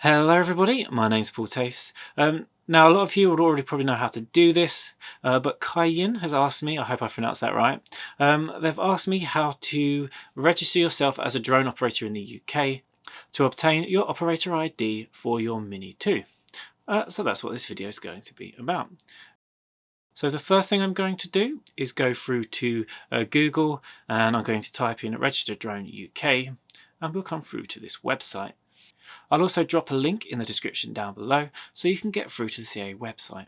Hello everybody, my name's Paul Tace. Now a lot of you would already probably know how to do this, but Kaiyin has asked me, I hope I pronounced that right, they've asked me how to register yourself as a drone operator in the UK to obtain your operator ID for your Mini 2. So that's what this video is going to be about. So the first thing I'm going to do is go through to Google and I'm going to type in Register Drone UK and we'll come through to this website. I'll also drop a link in the description down below so you can get through to the CA website.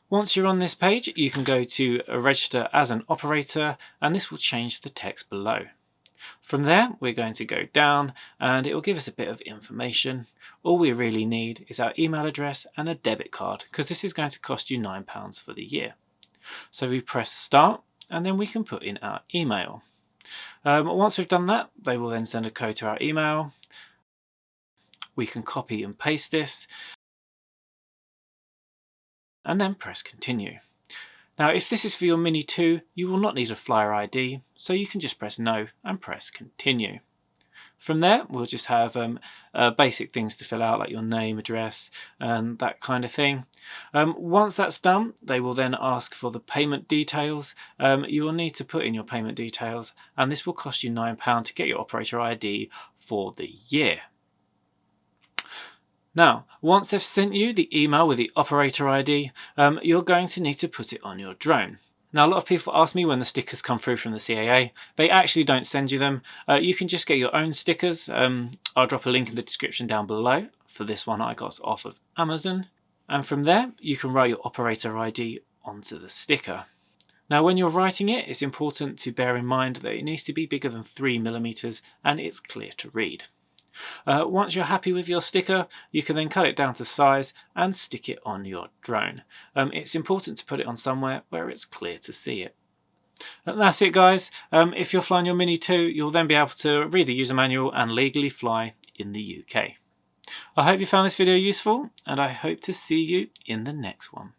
Once you're on this page, you can go to register as an operator and this will change the text below. From there, we're going to go down and it will give us a bit of information. All we really need is our email address and a debit card because this is going to cost you £9 for the year. So we press start and then we can put in our email. Once we've done that, they will then send a code to our email. We can copy and paste this and then press continue. Now if this is for your Mini 2, you will not need a flyer ID, so you can just press no and press continue. From there we'll just have basic things to fill out like your name, address and that kind of thing. Once that's done, they will then ask for the payment details. You will need to put in your payment details and this will cost you £9 to get your operator ID for the year. Now, once they've sent you the email with the operator ID, you're going to need to put it on your drone. Now, a lot of people ask me when the stickers come through from the CAA. They actually don't send you them. You can just get your own stickers. I'll drop a link in the description down below. For this one, I got off of Amazon. And from there, you can write your operator ID onto the sticker. Now, when you're writing it, it's important to bear in mind that it needs to be bigger than 3mm and it's clear to read. Once you're happy with your sticker, you can then cut it down to size and stick it on your drone. It's important to put it on somewhere where it's clear to see it. And that's it, guys. If you're flying your Mini 2, you'll then be able to read the user manual and legally fly in the UK. I hope you found this video useful and I hope to see you in the next one.